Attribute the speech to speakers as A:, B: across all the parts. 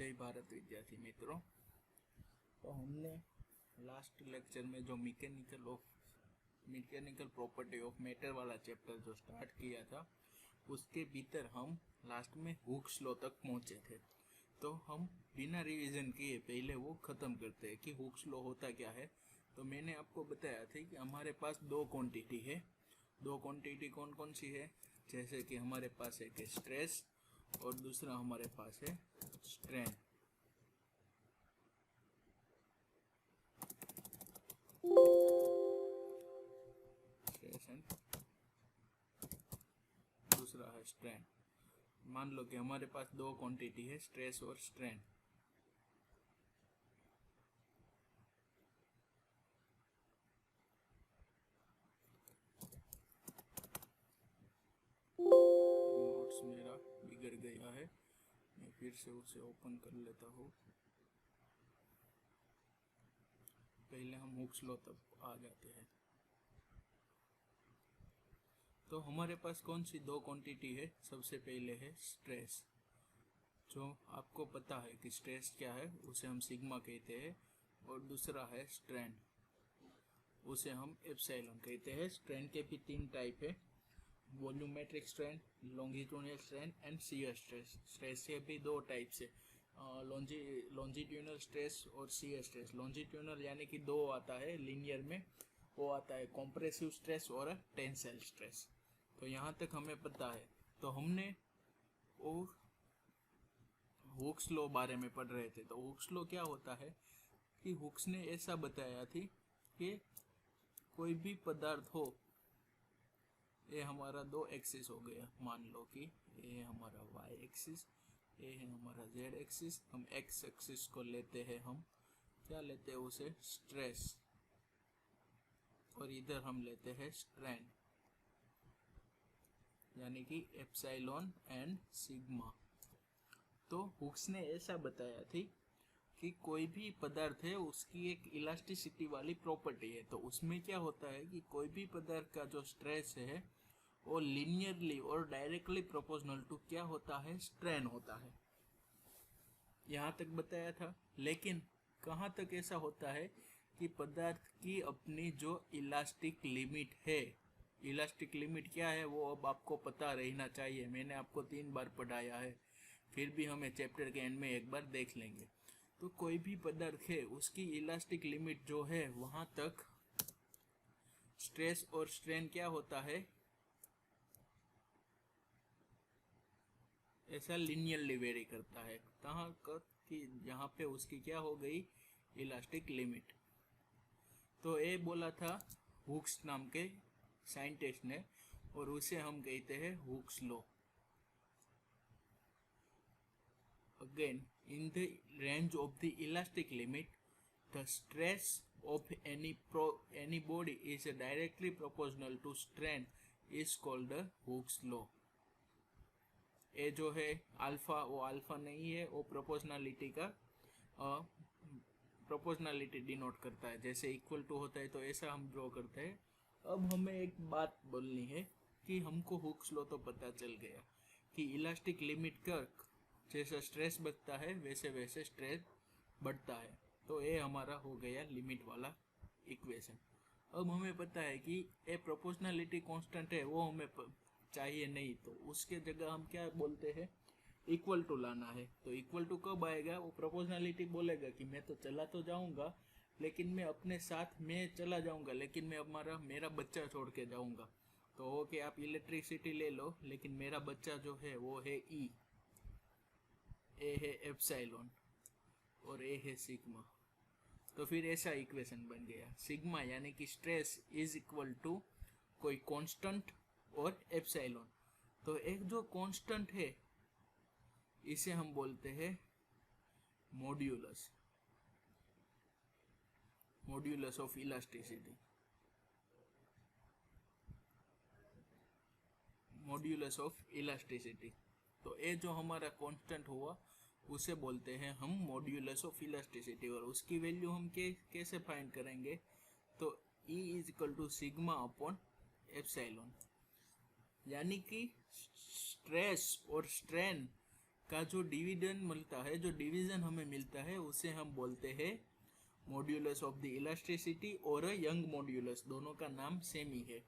A: जय भारत विद्यार्थी मित्रों। तो हमने लास्ट लेक्चर में जो मैकेनिकल प्रॉपर्टी ऑफ मैटर वाला चैप्टर जो स्टार्ट किया था, उसके भीतर हम लास्ट में हुक्स लॉ तक पहुंचे थे। तो हम बिना रिवीजन किए पहले वो ख़त्म करते हैं कि हुक्स लॉ होता क्या है। तो मैंने आपको बताया था कि हमारे पास दो क्वांटिटी है। दो क्वांटिटी कौन कौन सी है? जैसे कि हमारे पास एक स्ट्रेस और दूसरा हमारे पास है स्ट्रेन। स्ट्रेस एंड दूसरा है स्ट्रेन। मान लो कि हमारे पास दो क्वांटिटी है, स्ट्रेस और स्ट्रेन। नोट्स मेरा बिगड़ गया है, मैं फिर से उसे ओपन कर लेता हूँ। पहले हम हुक्स लॉ तक आ जाते हैं। तो हमारे पास कौन सी दो क्वांटिटी है? सबसे पहले है स्ट्रेस, जो आपको पता है कि स्ट्रेस क्या है, उसे हम सिग्मा कहते हैं। और दूसरा है स्ट्रेन, उसे हम एप्सिलॉन कहते हैं। स्ट्रेन के भी तीन टाइप है, volumetric strain, longitudinal strain and shear stress. Stress के भी दो टाइप से, लॉन्जिट्यूडनल स्ट्रेस और शियर स्ट्रेस। लॉन्जिट्यूडनल यानी कि दो आता है लीनियर में, वो आता है कॉम्प्रेसिव स्ट्रेस और टेंसाइल स्ट्रेस। तो यहाँ तक हमें पता है। तो हमने और हुक्स लॉ बारे में पढ़ रहे थे। तो हुक्स लॉ क्या होता है कि हुक्स ने ऐसा बताया थी कि कोई भी पदार्थ हो, ये हमारा दो एक्सिस हो गया। मान लो कि ये है हमारा वाई एक्सिस, ये है हमारा जेड एक्सिस। हम एक्स एक्सिस को लेते हैं, हम क्या लेते हैं उसे? स्ट्रेस। और इधर हम लेते हैं स्ट्रेन, यानी कि एप्सिलॉन एंड सिग्मा। तो हुक्स ने ऐसा बताया थी कि कोई भी पदार्थ है, उसकी एक इलास्टिसिटी वाली प्रॉपर्टी है। तो उसमें क्या होता है कि कोई भी पदार्थ का जो स्ट्रेस है वो लीनियरली और डायरेक्टली प्रोपोर्शनल टू क्या होता है? स्ट्रेन होता है। यहाँ तक बताया था। लेकिन कहाँ तक ऐसा होता है कि पदार्थ की अपनी जो इलास्टिक लिमिट है, इलास्टिक लिमिट क्या है वो अब आपको पता रहना चाहिए। मैंने आपको 3 बार पढ़ाया है, फिर भी हमें चैप्टर के एंड में एक बार देख लेंगे। तो कोई भी पदार्थ है, उसकी इलास्टिक लिमिट जो है, वहां तक स्ट्रेस और स्ट्रेन क्या होता है? ऐसा लिनियरली वेरी करता है। कहाँ कर कि यहाँ पे उसकी क्या हो गई? Elastic limit. तो ये बोला था हुक्स नाम के साइंटिस्ट ने, और उसे हम कहते हैं Hooke's law. Again, in the range of the elastic limit, the stress of any body is directly proportional to strain is called the Hooke's law. ये जो है अल्फा, वो अल्फा नहीं है, वो प्रोपोर्शनलिटी का प्रोपोर्शनलिटी डिनोट करता है। जैसे इक्वल टू होता है तो ऐसा हम ड्रॉ करते हैं। अब हमें एक बात बोलनी है कि हमको हुक्स लॉ तो पता चल गया कि इलास्टिक लिमिट का जैसा स्ट्रेस बढ़ता है वैसे वैसे स्ट्रेस बढ़ता है। तो ये हमारा हो गया लिमिट वाला इक्वेशन। अब हमें पता है कि ये प्रोपोर्शनलिटी कांस्टेंट है, वो हमें चाहिए नहीं। तो उसके जगह हम क्या बोलते हैं? इक्वल टू लाना है। तो इक्वल टू कब आएगा? वो प्रोपोर्शनलिटी बोलेगा कि मैं तो चला तो जाऊंगा, लेकिन मैं अपने साथ में चला जाऊंगा, लेकिन मैं मेरा बच्चा छोड़ के जाऊंगा। तो ओके, आप इलेक्ट्रिसिटी ले लो, लेकिन मेरा बच्चा जो है वो है ई, ए है एप्सिलॉन और ए है सिग्मा। तो फिर ऐसा इक्वेशन बन गया। सिग्मा यानी कि स्ट्रेस इज इक्वल टू कोई कांस्टेंट और एप्सिलॉन। तो एक जो कांस्टेंट है, इसे हम बोलते हैं modulus, modulus of elasticity, modulus of elasticity. तो ये जो हमारा कांस्टेंट हुआ, उसे बोलते हैं हम मॉड्यूलस ऑफ इलास्टिसिटी। और उसकी वैल्यू हम कैसे फाइंड करेंगे? तो E is equal to sigma upon epsilon, यानी कि स्ट्रेस और स्ट्रेन का जो डिविडेंड मिलता है, जो डिवीजन हमें मिलता है, उसे हम बोलते हैं मॉड्यूलस ऑफ द इलास्टिसिटी और यंग मॉड्यूलस, दोनों का नाम सेम ही है।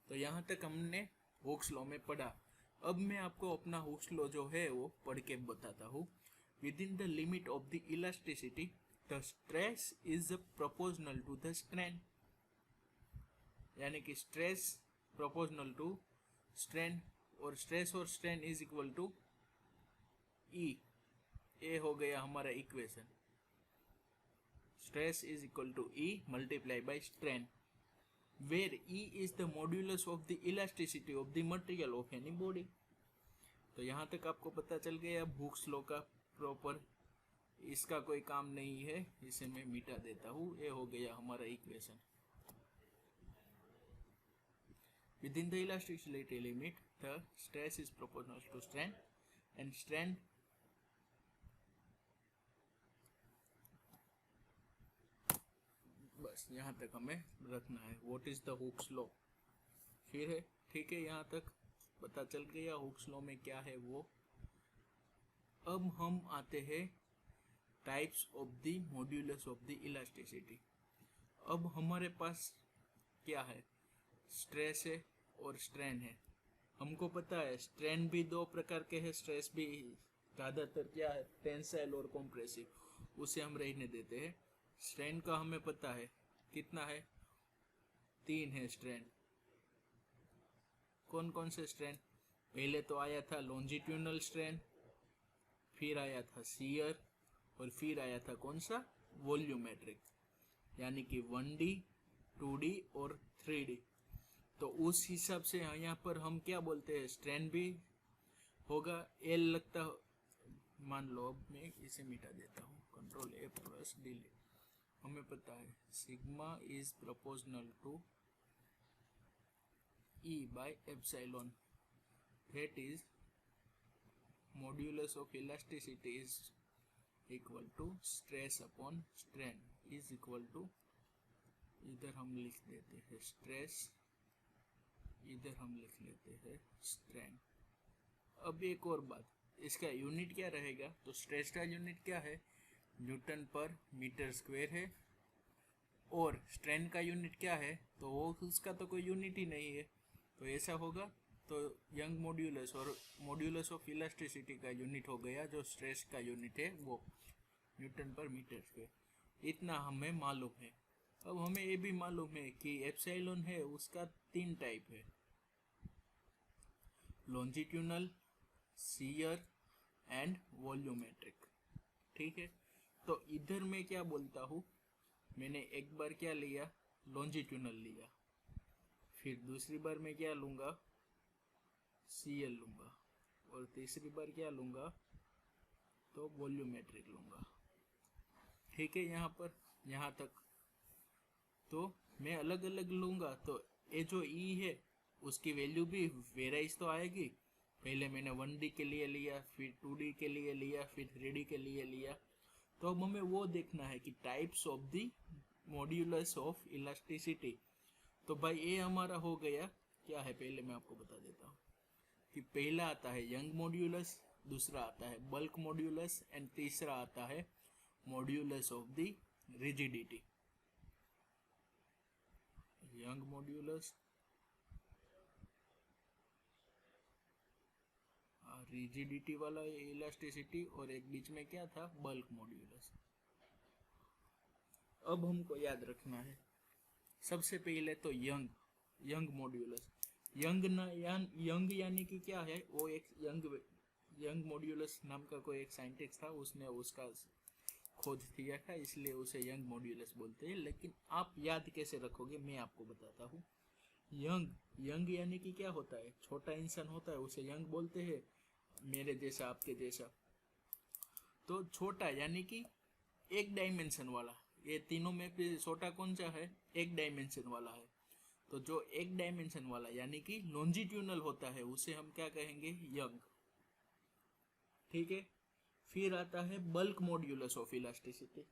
A: तो यहाँ तक हमने हुक्स लॉ में पढ़ा। अब मैं आपको अपना हुक्स लॉ जो है वो पढ़ के बताता हूँ। Within the limit of the elasticity the stress is proportional to the strain, यानी कि स्ट्रेस प्रोपोर्शनल टू स्ट्रेन, और स्ट्रेस और strain is equal to E. ए हो गया हमारा equation, stress is equal to E multiplied by strain, where E is the modulus of the elasticity of the material of any body। तो यहाँ तक आपको पता चल गया हुक्स लॉ का प्रॉपर, इसका कोई काम नहीं है, इसे मैं मिटा देता हूँ। ये हो गया हमारा equation. Within the elasticity limit, the stress is proportional to strain and strain बस यहाँ तक हमें रखना है। What is the Hooke's law, फिर है ठीक है, यहाँ तक पता चल गया हुक्स लॉ में क्या है वो। अब हम आते हैं types of the modulus of the elasticity. अब हमारे पास क्या है, स्ट्रेस है और स्ट्रेन है। हमको पता है स्ट्रेन भी दो प्रकार के हैं, स्ट्रेस भी ज़्यादातर क्या है, टेंसाइल और कॉम्प्रेसिव, उसे हम रहने देते हैं। स्ट्रेन का हमें पता है कितना है, 3 है स्ट्रेन। कौन कौन से स्ट्रेन, पहले तो आया था लॉन्जिट्यूडनल स्ट्रेन, फिर आया था शियर, और फिर आया था कौन सा, वॉल्यूमेट्रिक, यानी कि 1D 2D और 3D। तो उस हिसाब से यहाँ पर हम क्या बोलते हैं, स्ट्रेन भी होगा एल लगता, मान लो अब मैं इसे मिटा देता हूँ, कंट्रोल ए प्लस डिलीट। हमें पता है sigma is proportional to E by epsilon, that is modulus of elasticity is equal to stress upon strain is equal to, इधर हम लिख देते हैं स्ट्रेस, इधर हम लिख लेते हैं स्ट्रेन। अब एक और बात, इसका यूनिट क्या रहेगा, तो स्ट्रेस का यूनिट क्या है, न्यूटन पर मीटर स्क्वायर है, और स्ट्रेन का यूनिट क्या है, तो वो उसका तो कोई यूनिट ही नहीं है। तो ऐसा होगा तो यंग मॉड्यूलस और मॉड्यूलस ऑफ इलास्टिसिटी का यूनिट हो गया, जो स्ट्रेस का यूनिट है वो न्यूटन पर मीटर स्क्वायर। इतना हमें मालूम है। अब हमें ये भी मालूम है कि एप्सिलॉन है उसका 3 टाइप है, लॉन्जिट्यूडनल, शियर एंड वॉल्यूमेट्रिक। ठीक है, तो इधर मैं क्या बोलता हूँ, मैंने एक बार क्या लिया, लॉन्जिट्यूडनल लिया, फिर दूसरी बार मैं क्या लूँगा, शियर लूँगा, और तीसरी बार क्या लूँगा, तो वॉल्यूमेट्रिक लूँगा। ठीक है, यहाँ तक तो मैं अलग अलग लूँगा, तो ये जो ई है उसकी वैल्यू भी वेराइज तो आएगी। पहले मैंने 1D के लिए लिया, फिर 2D के लिए लिया, फिर 3D के लिए लिया। तो अब हमें वो देखना है कि types of the modulus of elasticity. तो भाई ये हमारा हो गया, क्या है पहले मैं आपको बता देता हूँ कि पहला आता है यंग मॉड्यूलस, दूसरा आता है बल्क मॉड्यूलस, एंड तीसरा आता है modulus of the rigidity. Young modulus, rigidity वाला इलास्टिसिटी, और एक बीच में क्या था, बल्क मॉड्यूलस। अब हमको याद रखना है सबसे पहले तो यंग मॉड्यूलस। यंग यानी कि क्या है, वो एक यंग मॉड्यूलस नाम का कोई एक साइंटिस्ट था, उसने उसका खोज किया था, इसलिए उसे यंग मॉड्यूलस बोलते हैं। लेकिन आप याद कैसे रखोगे मैं आपको बताता हूँ। यंग यानी कि क्या होता है, छोटा इंसान होता है उसे यंग बोलते हैं, मेरे जैसा आपके जैसा। तो छोटा यानी कि एक डायमेंशन वाला, ये तीनों में फिर छोटा कौन सा है, एक डायमेंशन वाला है। तो जो एक डायमेंशन वाला यानी कि लॉन्जिट्यूडनल होता है उसे हम क्या कहेंगे, यंग। ठीक है, फिर आता है bulk modulus of elasticity.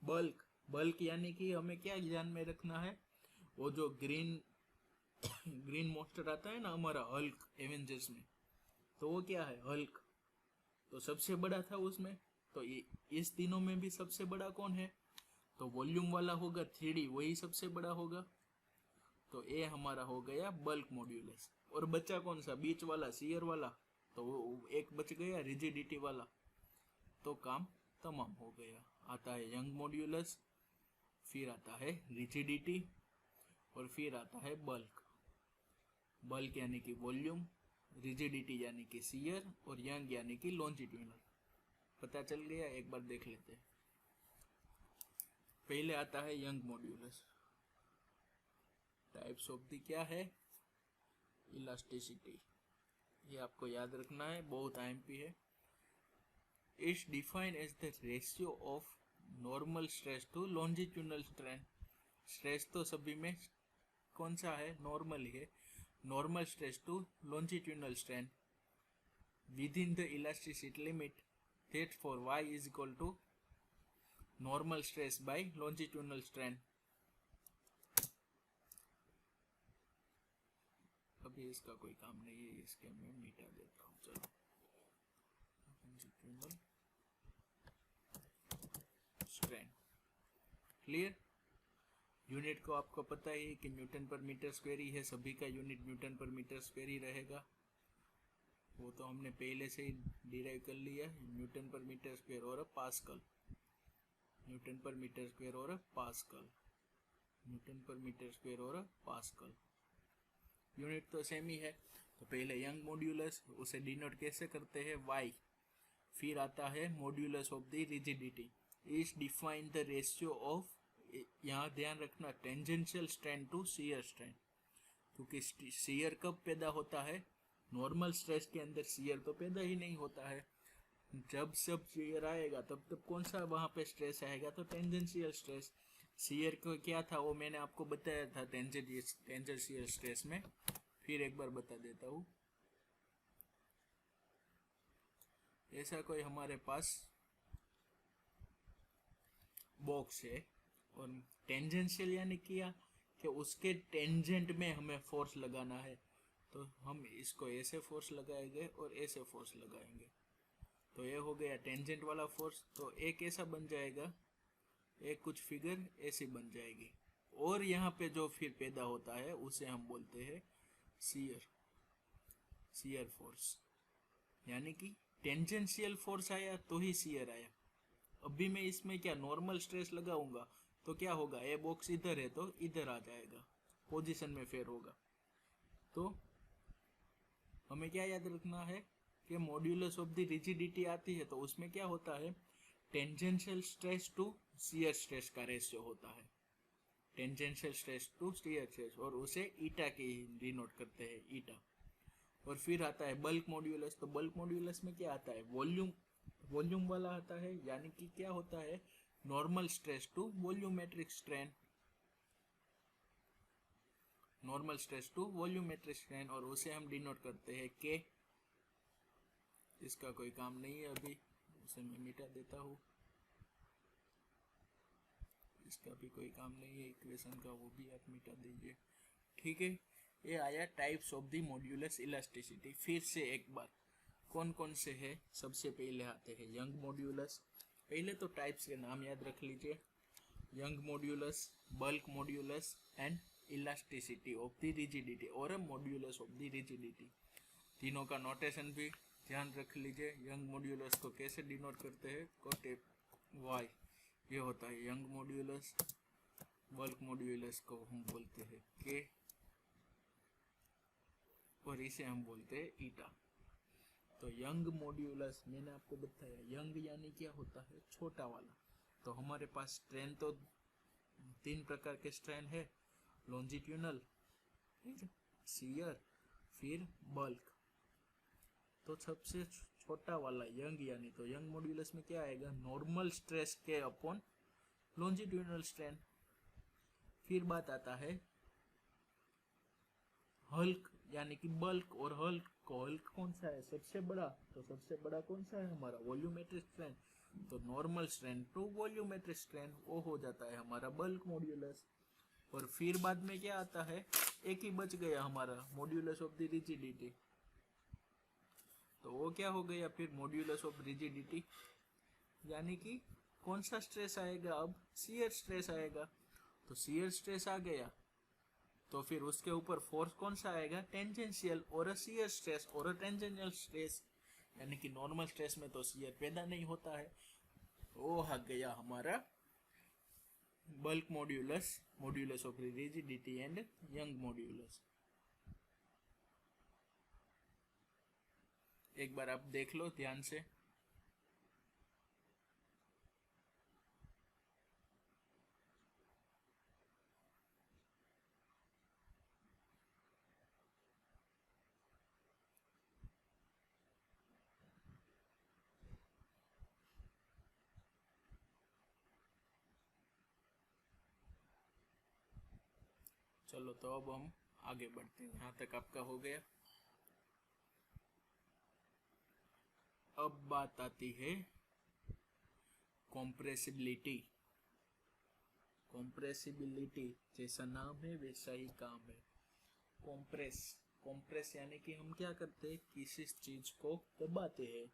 A: Bulk यानी कि हमें क्या ध्यान में रखना है, वो जो ग्रीन मॉन्स्टर आता है ना हमारा हल्क एवेंजर्स में, तो वो क्या है, हल्क। तो सबसे बड़ा था उसमें, तो इस तीनों में भी सबसे बड़ा कौन है, तो वॉल्यूम वाला होगा 3D, वही सबसे बड़ा होगा। तो ये हमारा हो गया बल्क मॉड्यूलस। और बचा कौन सा, बीच वाला शियर वाला, तो वो एक बच गया रिजिडिटी वाला। तो काम तमाम हो गया। आता है यंग मॉड्यूलस, फिर आता है रिजिडिटी, और फिर आता है बल्क। बल्क यानी कि वॉल्यूम, रिजिडिटी यानी कि शियर, और यंग यानी कि लॉन्जिट्यूडनल। पता चल गया, एक बार देख लेते हैं। पहले आता है young modulus. Types of the क्या है, इलास्टिसिटी, ये आपको याद रखना है, बहुत आईएमपी है। It's defined as the ratio of normal stress to longitudinal strain. Stress तो सभी में कौन सा है, नॉर्मल ही है। Normal stress to longitudinal strain within the elasticity limit, therefore y is equal to normal stress by longitudinal strain। अभी इसका कोई काम नहीं है, इसके मैं मिटा देता हूँ। चलो, longitudinal strain क्लियर। यूनिट को आपको पता ही कि न्यूटन पर मीटर स्क्वायर ही है, सभी का यूनिट न्यूटन पर मीटर स्क्वायर ही रहेगा। वो तो हमने पहले से ही डिराइव कर लिया, न्यूटन पर मीटर स्क्वायर और पास्कल, न्यूटन पर मीटर स्क्वायर और पास्कल, न्यूटन पर मीटर स्क्वायर और पास्कल। यूनिट तो सेम ही है। तो पहले यंग मॉड्यूलस, उसे डिनोट कैसे करते हैं, वाई। फिर आता है modulus of the rigidity, is define the ratio of, यहाँ ध्यान रखना, tangential strain to shear strain. क्योंकि शियर कब पैदा होता है, नॉर्मल स्ट्रेस के अंदर शियर तो पैदा ही नहीं होता है। जब सब शियर आएगा तब कौन सा वहां पे स्ट्रेस आएगा, तो टेंजेंशियल स्ट्रेस। शियर को क्या था वो मैंने आपको बताया था टेंजेंशियल स्ट्रेस में, फिर एक बार बता देता हूँ। ऐसा कोई हमारे पास बॉक्स है, और टेंजेंशियल यानी क्या कि उसके टेंजेंट में हमें फोर्स लगाना है, तो हम इसको ऐसे फोर्स लगाएंगे और ऐसे फोर्स लगाएंगे, तो ये हो गया टेंजेंट वाला फोर्स। तो एक ऐसा बन जाएगा, एक कुछ फिगर ऐसी बन जाएगी, और यहाँ पे जो फिर पैदा होता है उसे हम बोलते हैं शियर फोर्स। यानी कि टेंजेंशियल फोर्स आया तो ही शियर आया। अभी मैं इसमें क्या नॉर्मल स्ट्रेस लगाऊंगा तो क्या होगा, ये बॉक्स इधर है तो इधर आ जाएगा, पोजीशन में फेर होगा। तो हमें क्या याद रखना है कि मॉड्यूलस ऑफ द रिजिडिटी आती है तो उसमें क्या होता है, tangential stress to shear stress का रेशियो होता है, tangential stress to shear stress, और उसे ईटा के डिनोट करते हैं, ईटा। और फिर आता है बल्क मॉड्यूलस। तो बल्क मॉड्यूलस में क्या आता है, वॉल्यूम वाला आता है, यानी कि क्या होता है, normal stress to volumetric strain, normal stress to volumetric strain, और उसे हम डिनोट करते हैं के। इसका कोई काम नहीं है अभी, उसे मैं मिटा देता हूँ, इसका भी कोई काम नहीं है इक्वेशन का, वो भी आप मिटा दीजिए। ठीक है, ये आया types of the modulus elasticity. फिर से एक बार कौन कौन से है, सबसे पहले आते हैं यंग मॉड्यूलस। पहले तो टाइप्स के नाम याद रख लीजिए, young modulus, bulk modulus and elasticity of the rigidity, और मॉड्यूलस ऑफ द रिजिडिटी। तीनों का नोटेशन भी ध्यान रख लीजिए। यंग मॉड्यूलस को कैसे डिनोट करते हैं, कोटे वाई, ये होता है यंग मॉड्यूलस। बल्क मॉड्यूलस को हम बोलते हैं के, और इसे हम बोलते हैं ईटा। तो यंग मॉड्यूलस मैंने आपको बताया, यंग यानी क्या होता है, छोटा वाला। तो हमारे पास स्ट्रेन तो 3 प्रकार के स्ट्रेन है, लॉन्जिट्यूडनल, फिर शियर, फिर बल्क। तो सबसे छोटा वाला यंग, यानी तो यंग मॉड्यूलस में क्या आएगा, नॉर्मल स्ट्रेस के अपॉन लॉन्जिट्यूडनल स्ट्रेन। फिर बात आता है हल्क यानी कि बल्क, और हल्क कौन सा है, सबसे बड़ा। तो सबसे बड़ा कौन सा है हमारा, वॉल्यूमेट्रिक स्ट्रेन। तो normal strain to volumetric strain, वो हो जाता है हमारा बल्क मॉड्यूलस। और फिर बाद में क्या आता है, एक ही बच गया हमारा, मॉड्यूलस ऑफ द रिजिडिटी। तो वो क्या हो गया फिर, मॉड्यूलस ऑफ रिजिडिटी, यानी कि कौन सा स्ट्रेस आएगा अब, शियर स्ट्रेस आएगा। तो शियर स्ट्रेस आ गया तो फिर उसके ऊपर फोर्स कौन सा आएगा, टेंजेंशियल, और अ शियर स्ट्रेस और अ टेंजेंशियल स्ट्रेस, यानी कि नॉर्मल स्ट्रेस में तो शियर पैदा नहीं होता है। वो आ गया हमारा bulk modulus, modulus of rigidity and young modulus. एक बार आप देख लो ध्यान से। चलो तो अब हम आगे बढ़ते हैं, यहाँ तक आपका हो गया। अब बात आती है कॉम्प्रेसिबिलिटी। कॉम्प्रेसिबिलिटी जैसा नाम है वैसा ही काम है। कॉम्प्रेस, कॉम्प्रेस यानी कि हम क्या करते हैं, किसी चीज को दबाते हैं,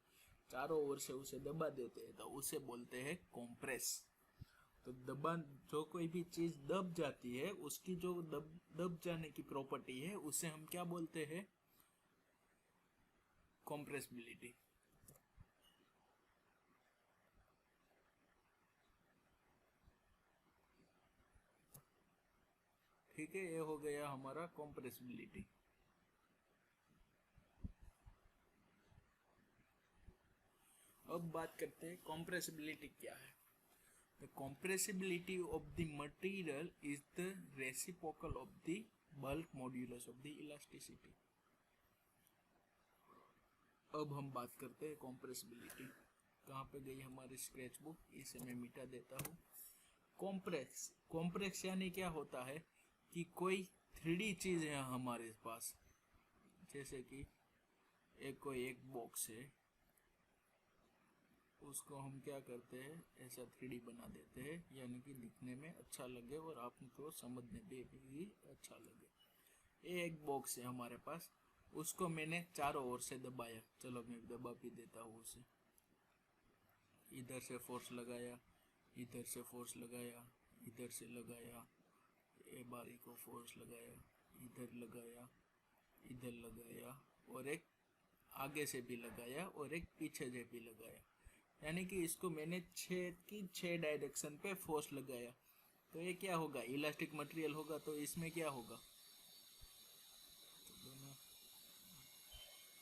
A: चारों ओर से उसे दबा देते हैं, तो उसे बोलते हैं कॉम्प्रेस। तो दबा, जो कोई भी चीज दब जाती है उसकी जो दब जाने की प्रॉपर्टी है उसे हम क्या बोलते हैं, कॉम्प्रेसिबिलिटी। ठीक है, ये हो गया हमारा कॉम्प्रेसिबिलिटी। अब बात करते हैं कॉम्प्रेसिबिलिटी क्या है। The compressibility of the material is the reciprocal of the bulk modulus of the elasticity. अब हम बात करते हैं कॉम्प्रेसिबिलिटी। कहाँ पे गई हमारी स्केच बुक, इसे मैं मिटा देता हूँ। कॉम्प्रेस, कॉम्प्रेस यानी क्या होता है कि कोई 3D चीज है हमारे पास, जैसे कि कोई एक बॉक्स है, उसको हम क्या करते हैं, ऐसा 3D बना देते हैं, यानी कि दिखने में अच्छा लगे और आपको समझने में भी अच्छा लगे। ये एक बॉक्स है हमारे पास, उसको मैंने चारों ओर से दबाया, चलो मैं दबा भी देता हूँ उसे। इधर से फोर्स लगाया, इधर से फोर्स लगाया, इधर से लगाया, ये बारी को फोर्स लगाया, इधर लगाया, इधर लगाया, और एक आगे से भी लगाया और एक पीछे से भी लगाया, यानी कि इसको मैंने 6 डायरेक्शन पे फोर्स लगाया। तो ये क्या होगा, इलास्टिक मटेरियल होगा, तो इसमें क्या होगा,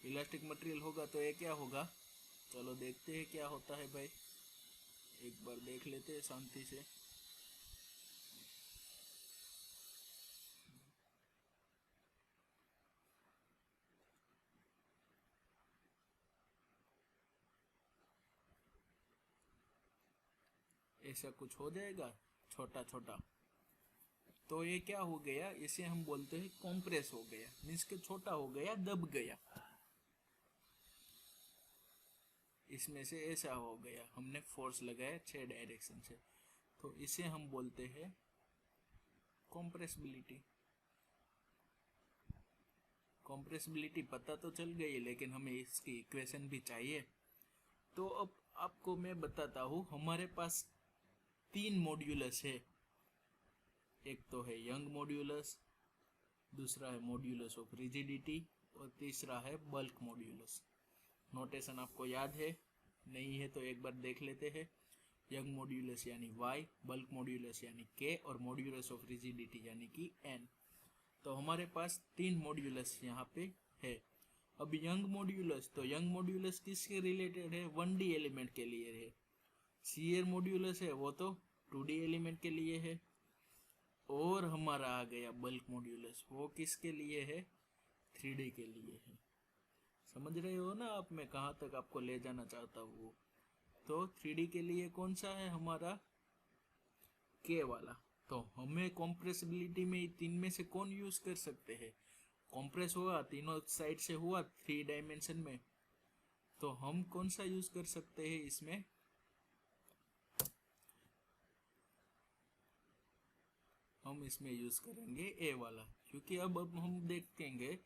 A: इलास्टिक मटेरियल होगा, तो ये क्या होगा, चलो देखते हैं क्या होता है भाई, एक बार देख लेते हैं शांति से। ऐसा कुछ हो जाएगा छोटा छोटा, तो ये क्या हो गया, इसे हम बोलते हैं कॉम्प्रेस हो गया, मीन्स के छोटा हो गया, दब गया, इसमें से ऐसा हो गया, हमने फोर्स लगाया 6 डायरेक्शन से, तो इसे हम बोलते हैं कॉम्प्रेसिबिलिटी। कॉम्प्रेसिबिलिटी पता तो चल गई, लेकिन हमें इसकी इक्वेशन भी चाहिए। तो अब आपको मैं बताता हूँ, हमारे पास 3 मॉड्यूलस है। एक तो है यंग मॉड्यूलस, दूसरा है मॉड्यूलस ऑफ रिजिडिटी, और तीसरा है बल्क मॉड्यूलस। नोटेशन आपको याद है, नहीं है तो एक बार देख लेते हैं। यंग मॉड्यूलस यानी y, बल्क मॉड्यूलस यानी k, और मॉड्यूलस ऑफ रिजिडिटी यानी कि n। तो हमारे पास 3 मॉड्यूलस यहाँ पे है। अब यंग मॉड्यूलस, तो यंग मॉड्यूलस किसके रिलेटेड है, 1D एलिमेंट के लिए है। शियर मॉड्यूलस है वो तो 2D एलिमेंट के लिए है। और हमारा आ गया बल्क मॉड्यूलस, वो किसके लिए है, 3D के लिए है। समझ रहे हो ना आप, मैं कहाँ तक आपको ले जाना चाहता हूँ। तो 3D के लिए कौन सा है हमारा, K वाला। तो हमें कॉम्प्रेसिबिलिटी में 3 में से कौन यूज कर सकते हैं, कॉम्प्रेस हुआ तीनों साइड से हुआ 3 डायमेंशन में, तो हम कौन सा यूज कर सकते हैं इसमें, हम इसमें यूज करेंगे ए वाला, क्योंकि अब हम देखेंगे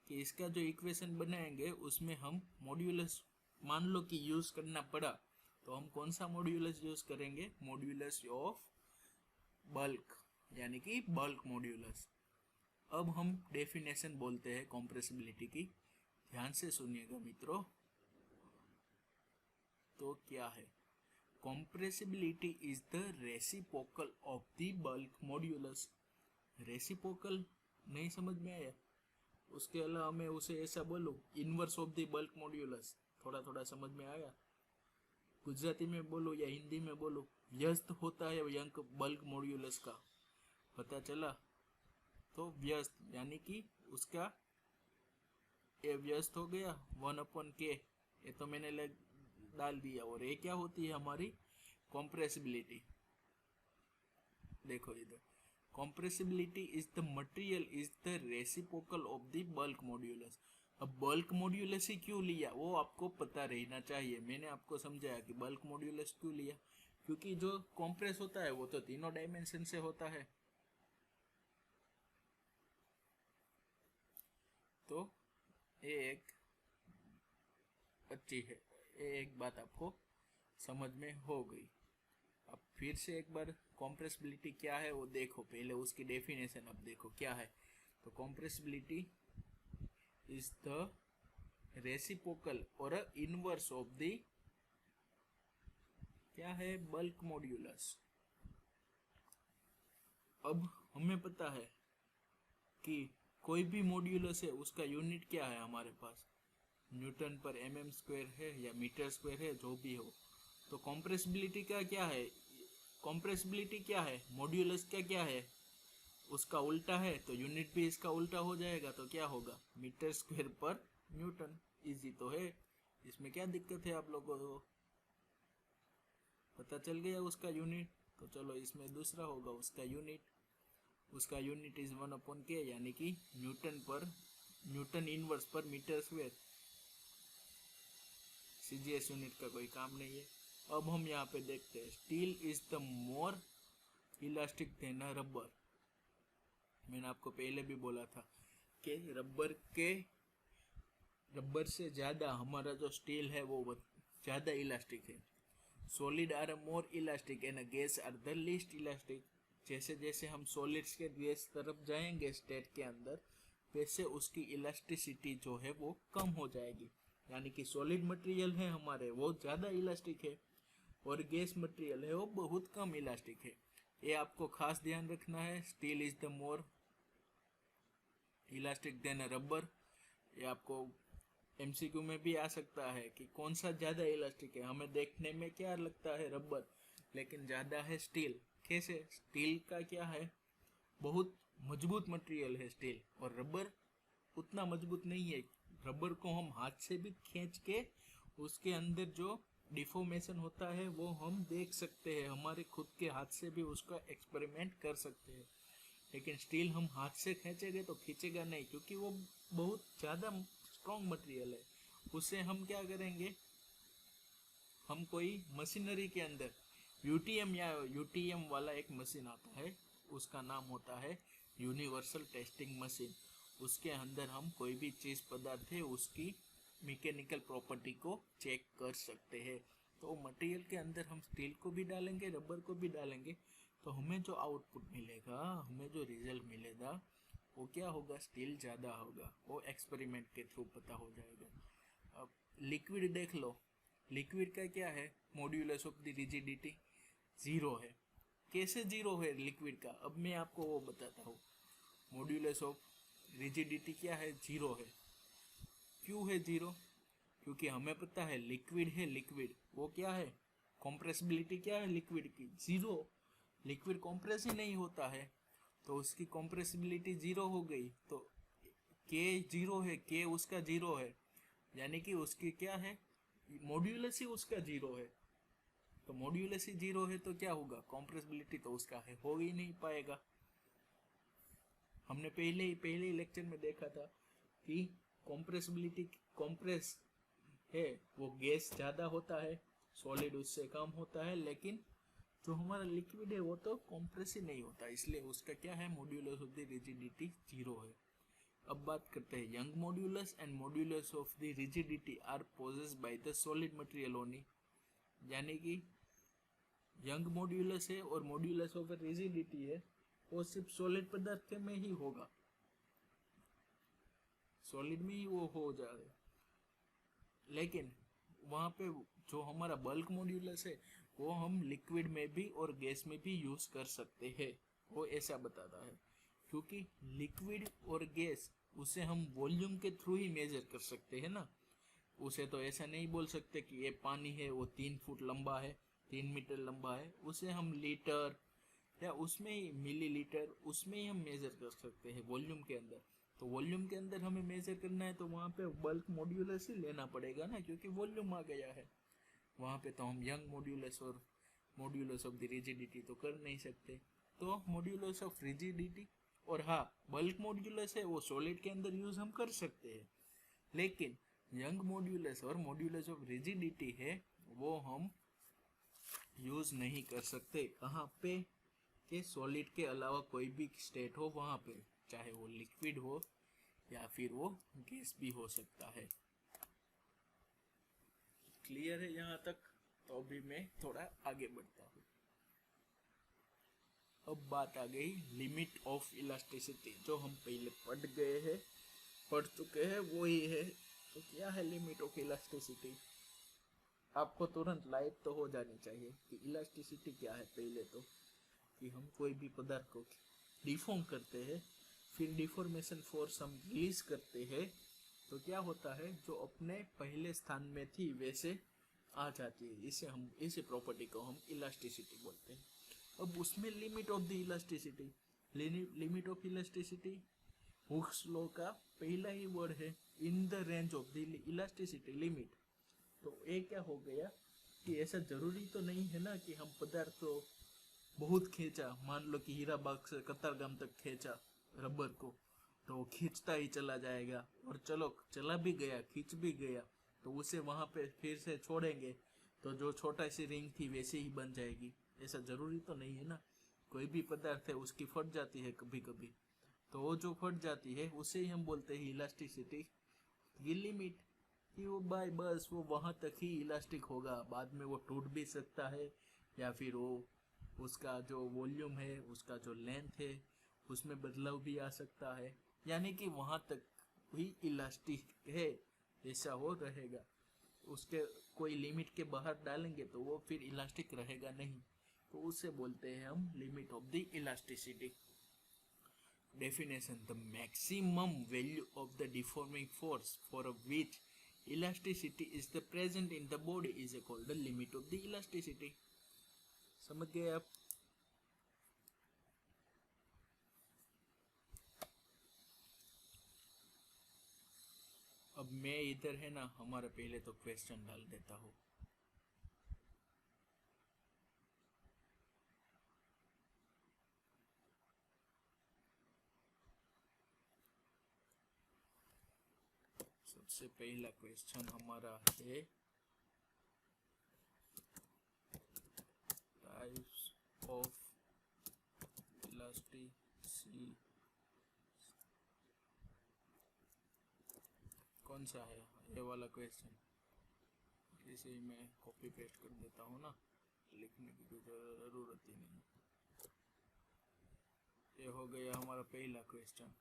A: कि इसका जो इक्वेशन बनाएंगे उसमें हम मॉड्यूलस मान लो कि यूज करना पड़ा, तो हम कौन सा मॉड्यूलस यूज करेंगे? मॉड्यूलस ऑफ बल्क, यानी कि बल्क मॉड्यूलस। अब हम डेफिनेशन बोलते हैं कॉम्प्रेसिबिलिटी की, ध्यान से सुनिएगा मित्रों। तो क्या है? Compressibility is the reciprocal of the bulk modulus. Reciprocal नहीं समझ में आया? उसके अलावा मैं उसे ऐसा बोलूं, inverse of the bulk modulus, थोड़ा थोड़ा समझ में आया? गुजराती में बोलो या हिंदी में बोलो, व्यस्त होता है अंक बल्क मॉड्यूलस का, पता चला? तो व्यस्त यानी कि उसका ये व्यस्त हो गया 1/k, ये तो मैंने डाल दिया। और ये क्या होती है हमारी कॉम्प्रेसिबिलिटी। देखो इधर, compressibility is the material is the reciprocal of the bulk modulus. अब बल्क मॉड्यूलस ही क्यों लिया वो आपको पता रहना चाहिए। मैंने आपको समझाया कि बल्क मॉड्यूलस क्यों लिया, क्योंकि जो कॉम्प्रेस होता है वो तो तीनों डायमेंशन से होता है। तो ये एक अच्छी है, ये एक बात आपको समझ में हो गई। अब फिर से एक बार कॉम्प्रेसिबिलिटी क्या है वो देखो, पहले उसकी डेफिनेशन अब देखो क्या है। तो कॉम्प्रेसिबिलिटी इज द रेसिप्रोकल और इनवर्स ऑफ द क्या है? Bulk modulus. अब हमें पता है कि कोई भी मॉड्यूलस है उसका यूनिट क्या है हमारे पास, न्यूटन पर mm² है या मीटर² है, जो भी हो। तो कॉम्प्रेसिबिलिटी का क्या है? कॉम्प्रेसिबिलिटी क्या है? मॉड्यूलस का क्या है? उसका उल्टा है, तो यूनिट भी इसका उल्टा हो जाएगा, तो क्या होगा? मीटर² पर न्यूटन। इजी तो है, इसमें क्या दिक्कत है आप लोगों को? पता चल गया उसका यूनिट। तो चलो इसमें दूसरा होगा उसका यूनिट इज 1/k, यानी कि न्यूटन इनवर्स पर मीटर²। सीजीएस यूनिट का कोई काम नहीं है। अब हम यहाँ पे देखते हैं, steel is the more elastic than rubber. मैंने आपको पहले भी बोला था कि रबर से ज्यादा हमारा जो स्टील है वो ज्यादा इलास्टिक है। Solid are more elastic and gas are the least elastic. जैसे जैसे हम सॉलिड्स के गैस तरफ जाएंगे स्टेट के अंदर, वैसे उसकी इलास्टिसिटी जो है वो कम हो जाएगी। यानी कि सॉलिड मटेरियल है हमारे वो ज़्यादा इलास्टिक है और गैस मटेरियल है वो बहुत कम इलास्टिक है। ये आपको खास ध्यान रखना है। Steel is the more elastic than rubber. ये आपको एमसीक्यू में भी आ सकता है कि कौन सा ज़्यादा इलास्टिक है। हमें देखने में क्या लगता है रबर, लेकिन ज़्यादा है स्टील। कैसे? स्टील का क्या है, बहुत मजबूत मटेरियल है स्टील, और रबर उतना मजबूत नहीं है। रबर को हम हाथ से भी खींच के उसके अंदर जो डिफॉर्मेशन होता है वो हम देख सकते हैं, हमारे खुद के हाथ से भी उसका एक्सपेरिमेंट कर सकते हैं। लेकिन स्टील हम हाथ से खींचेंगे तो खींचेगा नहीं, क्योंकि वो बहुत ज़्यादा स्ट्रॉन्ग मटेरियल है। उसे हम क्या करेंगे, हम कोई मशीनरी के अंदर यूटीएम वाला एक मशीन आता है, उसका नाम होता है यूनिवर्सल टेस्टिंग मशीन। उसके अंदर हम कोई भी चीज़ पदार्थ है उसकी मैकेनिकल प्रॉपर्टी को चेक कर सकते हैं। तो मटेरियल के अंदर हम स्टील को भी डालेंगे, रबर को भी डालेंगे, तो हमें जो आउटपुट मिलेगा, हमें जो रिजल्ट मिलेगा वो क्या होगा? स्टील ज़्यादा होगा। वो एक्सपेरिमेंट के थ्रू पता हो जाएगा। अब लिक्विड देख लो, लिक्विड का क्या है? मॉड्यूलस ऑफ द रिजिडिटी 0 है। कैसे 0 है लिक्विड का? अब मैं आपको वो बताता हूँ। मॉड्यूलस ऑफ रिजिडिटी क्या है? 0 है। क्यों है 0? क्योंकि हमें पता है लिक्विड है, लिक्विड वो क्या है? कॉम्प्रेसिबिलिटी क्या है लिक्विड की? 0। लिक्विड कॉम्प्रेस ही नहीं होता है, तो उसकी कॉम्प्रेसिबिलिटी 0 हो गई। तो के 0 है, के उसका 0 है, यानी कि उसकी क्या है? मॉड्यूलस ही उसका 0 है। तो मॉड्यूलस ही 0 है तो क्या होगा? कॉम्प्रेसिबिलिटी तो उसका है, हो ही नहीं पाएगा। हमने पहले ही लेक्चर में देखा था कि कॉम्प्रेसिबिलिटी, कॉम्प्रेस है वो गैस ज़्यादा होता है, सॉलिड उससे कम होता है, लेकिन जो हमारा लिक्विड है वो तो कॉम्प्रेस ही नहीं होता, इसलिए उसका क्या है? मॉड्यूलस ऑफ द रिजिडिटी 0 है। अब बात करते हैं Young modulus and modulus of the rigidity are possessed by the solid material only, यानी कि यंग मॉड्यूलस है और मॉड्यूलस ऑफ रिजिडिटी है वो सिर्फ सॉलिड पदार्थ में ही होगा, सॉलिड में ही वो हो जाएगा। लेकिन वहाँ पे जो हमारा बल्क मॉड्यूलस है वो हम लिक्विड में भी और गैस में भी यूज कर सकते हैं, वो ऐसा बताता है। क्योंकि लिक्विड और गैस उसे हम वॉल्यूम के थ्रू ही मेजर कर सकते हैं ना, उसे तो ऐसा नहीं बोल सकते कि ये पानी है वो 3 फुट लंबा है 3 मीटर लंबा है, उसे हम लीटर या उसमें ही मिलीलीटर उसमें ही हम मेजर कर सकते हैं वॉल्यूम के अंदर। तो वॉल्यूम के अंदर हमें मेजर करना है तो वहाँ पे बल्क मॉड्यूलस ही लेना पड़ेगा ना, क्योंकि वॉल्यूम आ गया है। वहाँ पे तो हम यंग मॉड्यूलस और मॉड्यूलस ऑफ द रिजिडिटी तो कर नहीं सकते, तो मॉड्यूलस ऑफ रिजिडिटी और हाँ बल्क मॉड्यूलस है वो सॉलिड के अंदर यूज हम कर सकते हैं, लेकिन यंग मॉड्यूलस और मॉड्यूलस ऑफ रिजिडिटी है वो हम यूज नहीं कर सकते। कहाँ पे? कि सॉलिड के अलावा कोई भी स्टेट हो वहाँ पे, चाहे वो लिक्विड हो या फिर वो गैस भी हो सकता है। क्लियर है यहाँ तक? तो अभी मैं थोड़ा आगे बढ़ता हूँ। अब बात आ गई लिमिट ऑफ इलास्टिसिटी, जो हम पहले पढ़ चुके हैं वो ही है। तो क्या है लिमिट ऑफ इलास्टिसिटी? आपको तुरंत लाइट तो हो जानी चाहिए कि इलास्टिसिटी क्या है। पहले तो कि हम कोई भी पदार्थ को डिफॉर्म करते हैं, फिर डिफॉर्मेशन फोर्स हम रिलीज करते हैं, तो क्या होता है जो अपने पहले स्थान में थी वैसे आ जाती है। इसे प्रॉपर्टी को हम इलास्टिसिटी बोलते हैं। अब उसमें limit of the elasticity, limit of elasticity Hooke's law का पहला ही वर्ड है, in the range of the elasticity limit. तो ये क्या हो गया कि ऐसा जरूरी तो नहीं है ना कि हम पदार्थ को बहुत खींचा, मान लो कि हीरा बाग से कतारगाम तक खींचा रबर को, तो खींचता ही चला जाएगा, और चलो चला भी गया खींच भी गया, तो उसे वहां पे फिर से छोड़ेंगे तो जो छोटा सी रिंग थी वैसे ही बन जाएगी। ऐसा जरूरी तो नहीं है ना। कोई भी पदार्थ है उसकी फट जाती है कभी कभी, तो वो जो फट जाती है उसे ही हम बोलते हैं इलास्टिसिटी। ये लिमिट कि वो बाय बस वो वहां तक ही इलास्टिक होगा, बाद में वो टूट भी सकता है, या फिर वो उसका जो वॉल्यूम है उसका जो लेंथ है उसमें बदलाव भी आ सकता है, यानी कि वहां तक ही इलास्टिक है ऐसा वो रहेगा। उसके कोई लिमिट के बाहर डालेंगे तो वो फिर इलास्टिक रहेगा नहीं, तो उसे बोलते हैं हम limit of the elasticity. Definition: the maximum value of the deforming force for which elasticity is the present in the body is called the limit of the elasticity. समझ गए आप? अब मैं इधर है ना हमारा पहले तो क्वेश्चन डाल देता हूँ। सबसे पहला क्वेश्चन हमारा है टाइप्स ऑफ इलास्टिसिटी। कौन सा है ये वाला क्वेश्चन? इसे मैं कॉपी पेस्ट कर देता हूँ ना, लिखने की कोई जरूरत ही नहीं। ये हो गया हमारा पहला question.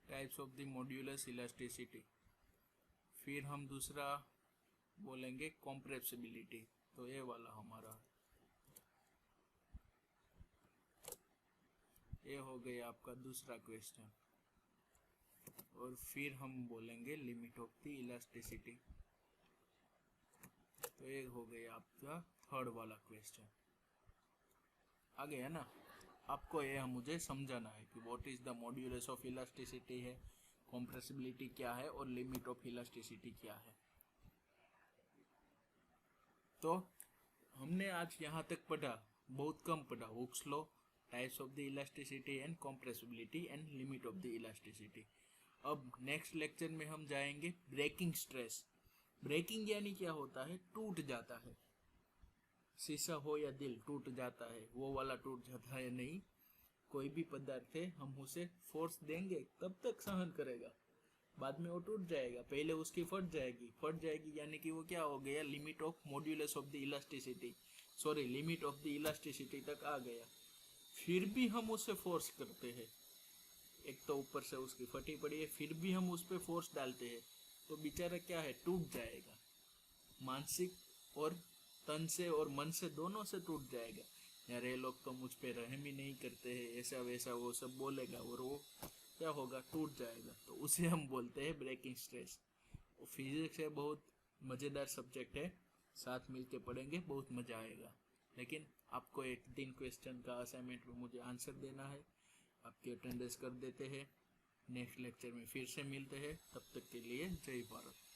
A: Types of the modulus elasticity. फिर हम दूसरा बोलेंगे कॉम्प्रेसिबिलिटी, तो ये वाला हमारा ये हो गया आपका दूसरा क्वेश्चन। और फिर हम बोलेंगे लिमिट ऑफ द इलास्टिसिटी, तो ये हो गया आपका थर्ड वाला क्वेश्चन। आ गया ना? आपको ये मुझे समझाना है कि what is the modulus of elasticity है, कॉम्प्रेसिबिलिटी क्या है और लिमिट ऑफ इलास्टिसिटी क्या है। तो हमने आज यहाँ तक पढ़ा, बहुत कम पढ़ा। Hooke's law, types of the elasticity and compressibility and limit of the elasticity. अब नेक्स्ट लेक्चर में हम जाएंगे ब्रेकिंग स्ट्रेस। ब्रेकिंग यानी क्या होता है, टूट जाता है। शीशा हो या दिल, टूट जाता है, वो वाला टूट जाता है नहीं। कोई भी पदार्थ है, हम उसे फोर्स देंगे तब तक सहन करेगा, बाद में वो टूट जाएगा, पहले उसकी फट जाएगी यानी कि वो क्या हो गया, limit of modulus of the elasticity, sorry limit of the elasticity तक आ गया। फिर भी हम उसे फोर्स करते हैं, एक तो ऊपर से उसकी फटी पड़ी है, फिर भी हम उस पर फोर्स डालते हैं, तो बेचारा क्या है, टूट जाएगा। मानसिक और तन से और मन से दोनों से टूट जाएगा। यार ये लोग तो मुझ पे रहम ही नहीं करते हैं, ऐसा वैसा वो सब बोलेगा और वो क्या होगा, टूट जाएगा। तो उसे हम बोलते हैं ब्रेकिंग स्ट्रेस। वो फिजिक्स है, बहुत मज़ेदार सब्जेक्ट है, साथ मिलके पढ़ेंगे, बहुत मज़ा आएगा। लेकिन आपको एक दिन क्वेश्चन का असाइनमेंट में मुझे आंसर देना है, आपकी अटेंडेंस कर देते हैं। नेक्स्ट लेक्चर में फिर से मिलते हैं, तब तक के लिए जय भारत।